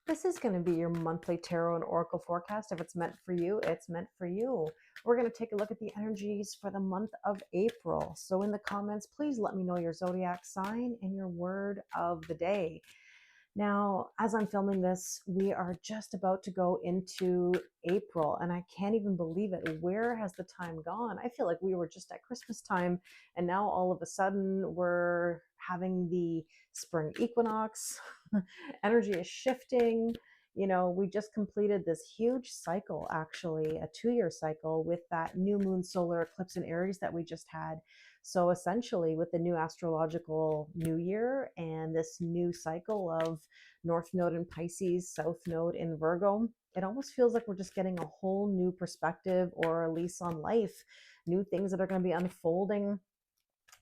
This is going to be your monthly tarot and oracle forecast. If it's meant for you, it's meant for you. We're going to take a look at the energies for the month of April. So in the comments, please let me know your zodiac sign and your word of the day. Now, as I'm filming this, we are just about to go into April, and I can't even believe it. Where has the time gone? I feel like we were just at Christmas time, and now all of a sudden we're having the spring equinox. Energy is shifting. You know, we just completed this huge cycle, actually, a 2-year cycle with that new moon solar eclipse in Aries that we just had. So essentially, with the new astrological new year and this new cycle of North Node in Pisces, South Node in Virgo, it almost feels like we're just getting a whole new perspective or a lease on life, new things that are going to be unfolding.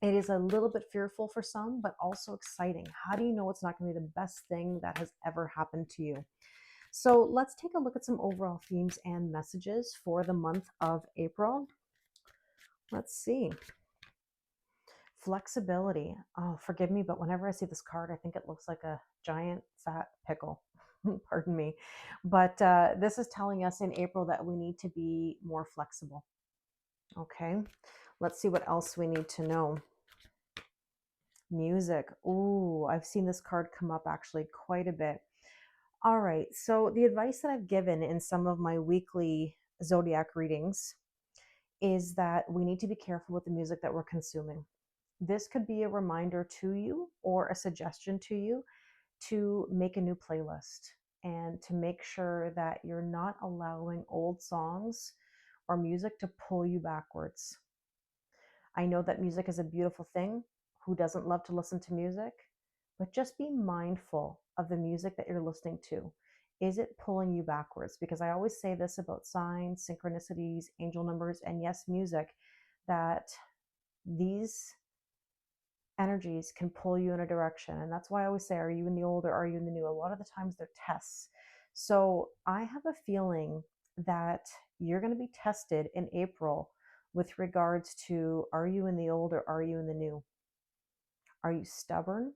It is a little bit fearful for some, but also exciting. How do you know it's not going to be the best thing that has ever happened to you? So let's take a look at some overall themes and messages for the month of April. Let's see. Flexibility. Oh, forgive me, but whenever I see this card, I think it looks like a giant fat pickle. Pardon me. But this is telling us in April that we need to be more flexible. Okay, let's see what else we need to know. Music. Ooh, I've seen this card come up actually quite a bit. All right, so the advice that I've given in some of my weekly zodiac readings is that we need to be careful with the music that we're consuming. This could be a reminder to you or a suggestion to you to make a new playlist and to make sure that you're not allowing old songs or music to pull you backwards. I know that music is a beautiful thing. Who doesn't love to listen to music? But just be mindful of the music that you're listening to. Is it pulling you backwards? Because I always say this about signs, synchronicities, angel numbers, and yes, music, that these energies can pull you in a direction. And that's why I always say, are you in the old or are you in the new? A lot of the times they're tests. So I have a feeling that you're going to be tested in April with regards to, are you in the old or are you in the new? Are you stubborn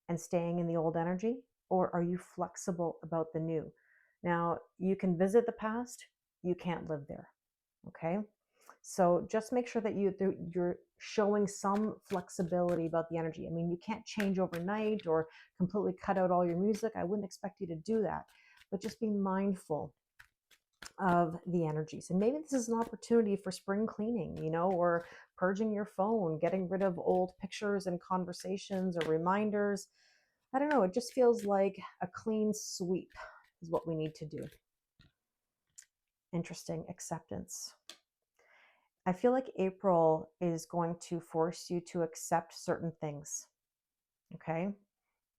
and staying in the old energy, or are you flexible about the new? Now, you can visit the past, you can't live there. Okay? So just make sure that you're showing some flexibility about the energy. I mean, you can't change overnight or completely cut out all your music. I wouldn't expect you to do that, but just be mindful of the energies. And maybe this is an opportunity for spring cleaning, you know, or purging your phone, getting rid of old pictures and conversations or reminders. I don't know, it just feels like a clean sweep is what we need to do. Interesting. Acceptance. I feel like April is going to force you to accept certain things. Okay?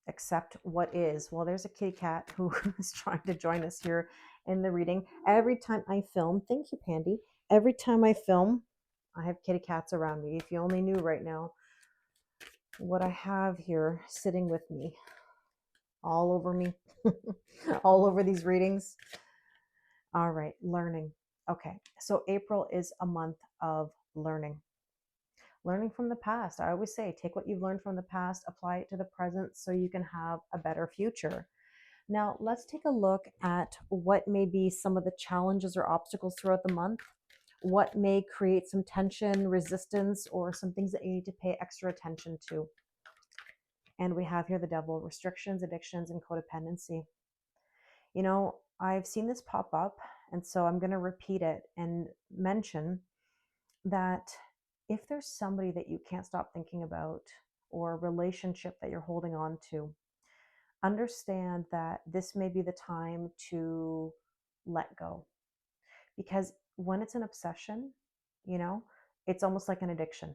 Accept what is. Well, there's a kitty cat who is trying to join us here in the reading. Every time I film, thank you, Pandy. Every time I film, I have kitty cats around me. If you only knew right now what I have here sitting with me, all over me, all over these readings. All right, learning. Okay, so April is a month of learning. Learning from the past. I always say, take what you've learned from the past, apply it to the present so you can have a better future. Now, let's take a look at what may be some of the challenges or obstacles throughout the month, what may create some tension, resistance, or some things that you need to pay extra attention to. And we have here the devil: restrictions, addictions, and codependency. You know, I've seen this pop up, and so I'm going to repeat it and mention that if there's somebody that you can't stop thinking about or a relationship that you're holding on to, understand that this may be the time to let go. Because when it's an obsession, you know, it's almost like an addiction.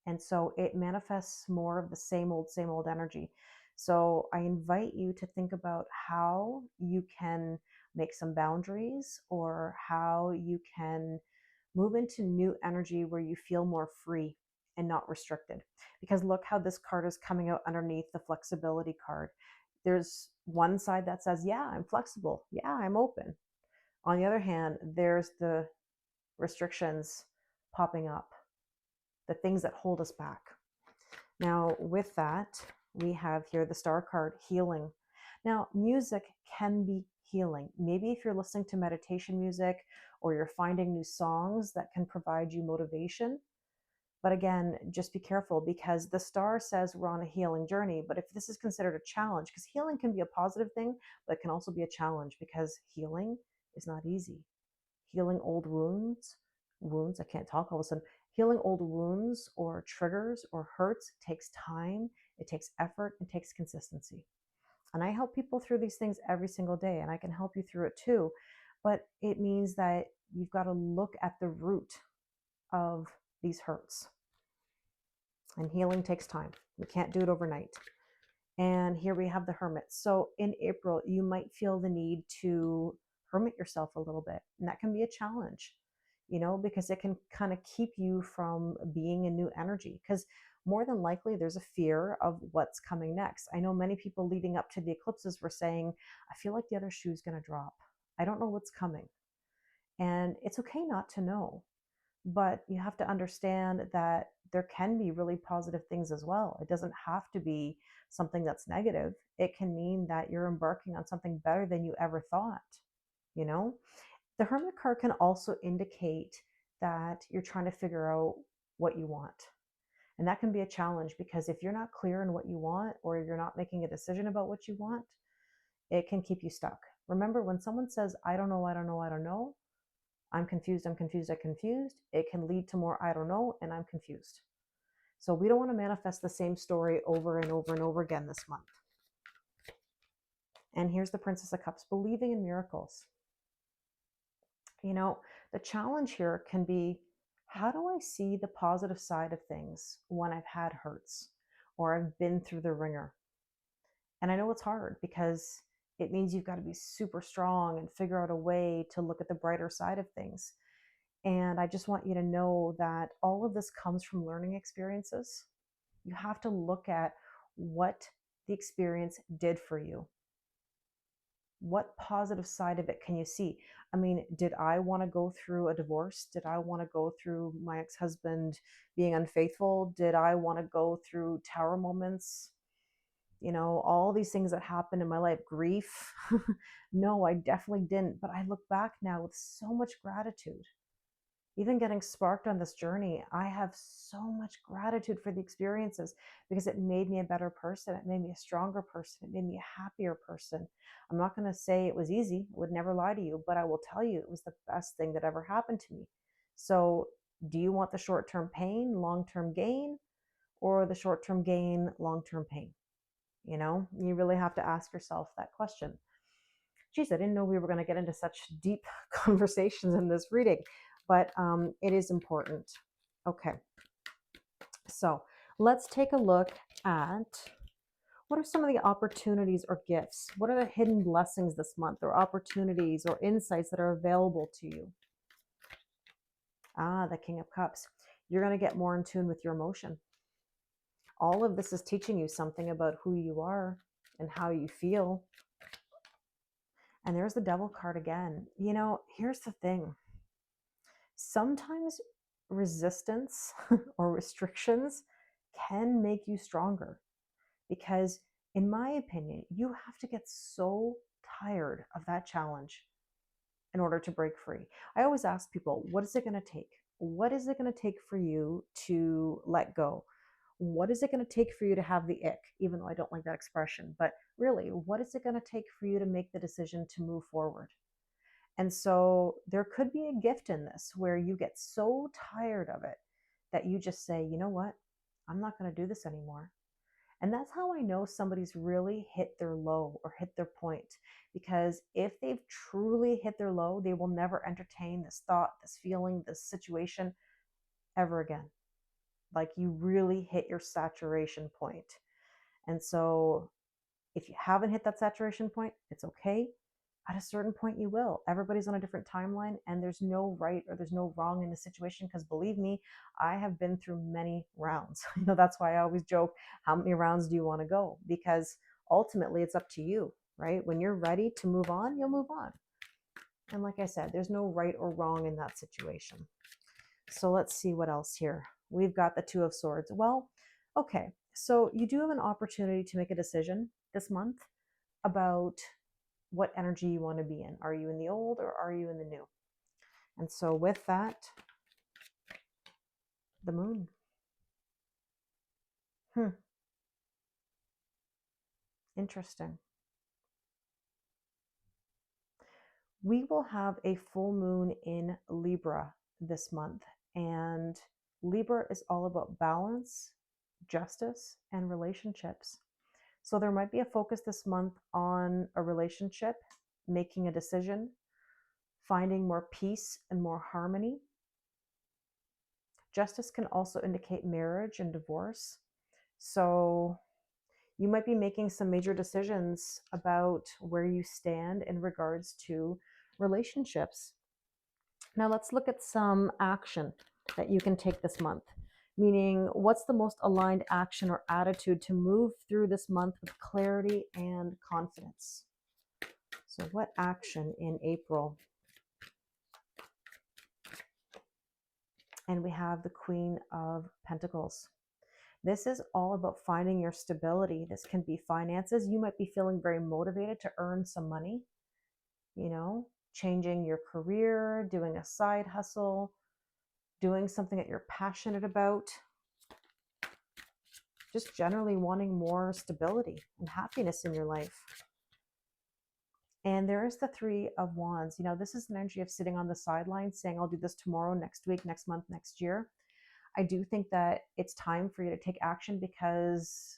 And so it manifests more of the same old energy. So I invite you to think about how you can make some boundaries or how you can move into new energy where you feel more free and not restricted. Because look how this card is coming out underneath the flexibility card. There's one side that says, yeah, I'm flexible. Yeah, I'm open. On the other hand, there's the restrictions popping up, the things that hold us back. Now, with that, we have here the star card, healing. Now, music can be healing. Maybe if you're listening to meditation music or you're finding new songs that can provide you motivation. But again, just be careful because the star says we're on a healing journey. But if this is considered a challenge, because healing can be a positive thing, but it can also be a challenge because healing is not easy. Healing old wounds, I can't talk all of a sudden. Healing old wounds or triggers or hurts takes time, it takes effort, it takes consistency. And I help people through these things every single day, and I can help you through it too. But it means that you've got to look at the root of these hurts. And healing takes time. We can't do it overnight. And here we have the hermit. So in April, you might feel the need to hermit yourself a little bit. And that can be a challenge, because it can kind of keep you from being in new energy. Because more than likely, there's a fear of what's coming next. I know many people leading up to the eclipses were saying, I feel like the other shoe's going to drop. I don't know what's coming. And it's okay not to know. But you have to understand that there can be really positive things as well. It doesn't have to be something that's negative. It can mean that you're embarking on something better than you ever thought. The Hermit card can also indicate that you're trying to figure out what you want. And that can be a challenge because if you're not clear on what you want or you're not making a decision about what you want, it can keep you stuck. Remember, when someone says, I don't know, I don't know, I don't know, I'm confused, I'm confused, I'm confused, it can lead to more I don't know and I'm confused. So we don't want to manifest the same story over and over and over again this month. And here's the Princess of Cups, believing in miracles. The challenge here can be, how do I see the positive side of things when I've had hurts or I've been through the ringer? And I know it's hard because it means you've got to be super strong and figure out a way to look at the brighter side of things. And I just want you to know that all of this comes from learning experiences. You have to look at what the experience did for you. What positive side of it can you see? I mean, did I want to go through a divorce? Did I want to go through my ex-husband being unfaithful? Did I want to go through tower moments? All these things that happened in my life, grief. No, I definitely didn't. But I look back now with so much gratitude. Even getting sparked on this journey, I have so much gratitude for the experiences because it made me a better person. It made me a stronger person. It made me a happier person. I'm not going to say it was easy. I would never lie to you, but I will tell you it was the best thing that ever happened to me. So do you want the short-term pain, long-term gain, or the short-term gain, long-term pain? You really have to ask yourself that question. Geez, I didn't know we were going to get into such deep conversations in this reading, but it is important. Okay, so let's take a look at what are some of the opportunities or gifts? What are the hidden blessings this month, or opportunities or insights that are available to you? The King of Cups. You're going to get more in tune with your emotion. All of this is teaching you something about who you are and how you feel. And there's the Devil card again. Here's the thing. Sometimes resistance or restrictions can make you stronger because, in my opinion, you have to get so tired of that challenge in order to break free. I always ask people, what is it going to take? What is it going to take for you to let go? What is it going to take for you to have the ick, even though I don't like that expression? But really, what is it going to take for you to make the decision to move forward? And so there could be a gift in this where you get so tired of it that you just say, you know what? I'm not going to do this anymore. And that's how I know somebody's really hit their low or hit their point. Because if they've truly hit their low, they will never entertain this thought, this feeling, this situation ever again. Like, you really hit your saturation point. And so if you haven't hit that saturation point, it's okay. At a certain point, you will. Everybody's on a different timeline, and there's no right or there's no wrong in the situation. Because believe me, I have been through many rounds. That's why I always joke, how many rounds do you want to go? Because ultimately, it's up to you, right? When you're ready to move on, you'll move on. And like I said, there's no right or wrong in that situation. So let's see what else here. We've got the Two of Swords. Well, okay. So you do have an opportunity to make a decision this month about what energy you want to be in. Are you in the old or are you in the new? And so with that, the moon. Interesting. We will have a full moon in Libra this month, and Libra is all about balance, justice, and relationships. So there might be a focus this month on a relationship, making a decision, finding more peace and more harmony. Justice can also indicate marriage and divorce. So you might be making some major decisions about where you stand in regards to relationships. Now let's look at some action that you can take this month, meaning what's the most aligned action or attitude to move through this month with clarity and confidence. So what action in April? And we have the Queen of Pentacles. This is all about finding your stability. This can be finances. You might be feeling very motivated to earn some money, changing your career, doing a side hustle, doing something that you're passionate about, just generally wanting more stability and happiness in your life. And there is the Three of Wands. This is an energy of sitting on the sidelines saying, I'll do this tomorrow, next week, next month, next year. I do think that it's time for you to take action because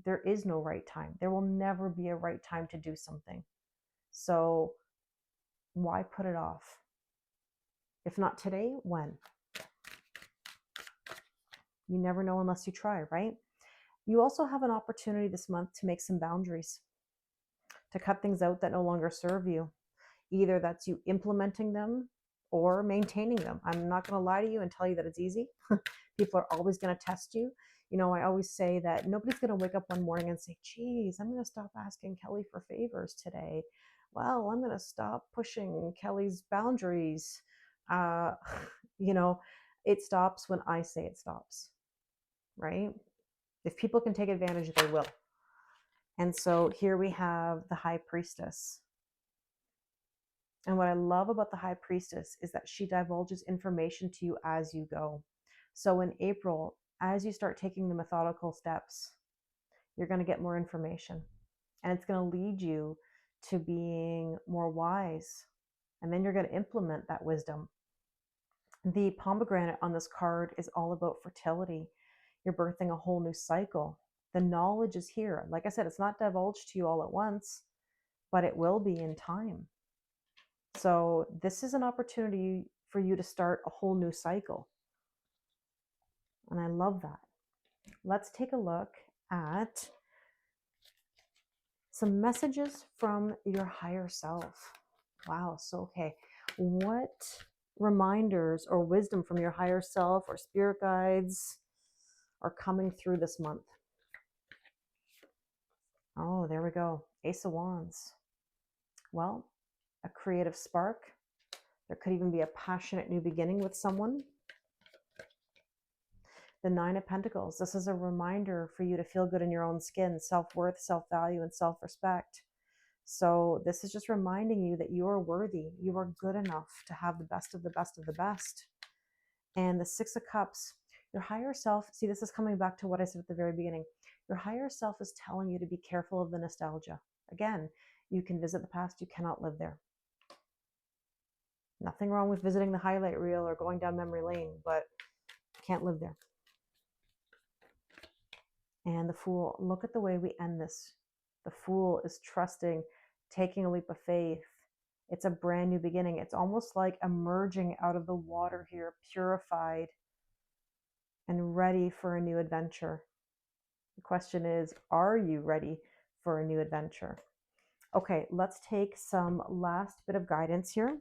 there is no right time. There will never be a right time to do something. So why put it off? If not today, when? You never know unless you try, right? You also have an opportunity this month to make some boundaries, to cut things out that no longer serve you. Either that's you implementing them or maintaining them. I'm not going to lie to you and tell you that it's easy. People are always going to test you. I always say that nobody's going to wake up one morning and say, geez, I'm going to stop asking Kelly for favors today. Well, I'm going to stop pushing Kelly's boundaries. It stops when I say it stops, right? If people can take advantage, they will. And so here we have the High Priestess. And what I love about the High Priestess is that she divulges information to you as you go. So in April, as you start taking the methodical steps, you're going to get more information. And it's going to lead you to being more wise. And then you're going to implement that wisdom. The pomegranate on this card is all about fertility. You're birthing a whole new cycle. The knowledge is here. Like I said, it's not divulged to you all at once, but it will be in time. So this is an opportunity for you to start a whole new cycle. And I love that. Let's take a look at some messages from your higher self. Wow. So, okay. What reminders or wisdom from your higher self or spirit guides are coming through this month? Oh, there we go. Ace of Wands. Well, a creative spark. There could even be a passionate new beginning with someone. The Nine of Pentacles. This is a reminder for you to feel good in your own skin, self-worth, self-value, and self-respect. So this is just reminding you that you are worthy. You are good enough to have the best of the best of the best. And the Six of Cups, your higher self, see, this is coming back to what I said at the very beginning. Your higher self is telling you to be careful of the nostalgia. Again, you can visit the past, you cannot live there. Nothing wrong with visiting the highlight reel or going down memory lane, but you can't live there. And the Fool, look at the way we end this. The Fool is trusting, taking a leap of faith. It's a brand new beginning. It's almost like emerging out of the water here, purified and ready for a new adventure. The question is, are you ready for a new adventure? Okay, let's take some last bit of guidance here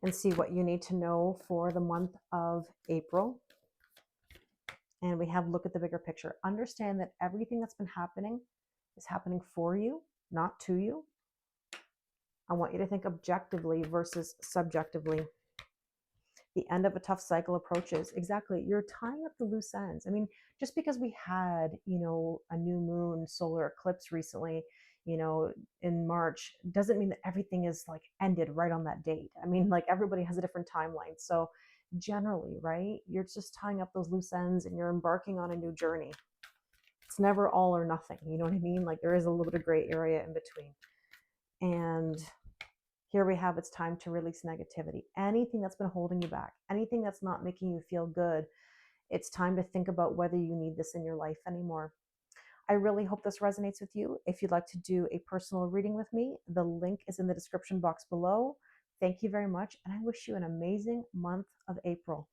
and see what you need to know for the month of April. And we have look at the bigger picture. Understand that everything that's been happening is happening for you, not to you. I want you to think objectively versus subjectively. The end of a tough cycle approaches. Exactly. You're tying up the loose ends. I mean, just because we had, a new moon solar eclipse recently, in March, doesn't mean that everything is like ended right on that date. I mean, like everybody has a different timeline. So generally, right, you're just tying up those loose ends and you're embarking on a new journey. It's never all or nothing. You know what I mean? Like there is a little bit of gray area in between. And here we have, it's time to release negativity. Anything that's been holding you back, anything that's not making you feel good, it's time to think about whether you need this in your life anymore. I really hope this resonates with you. If you'd like to do a personal reading with me, the link is in the description box below. Thank you very much, and I wish you an amazing month of April.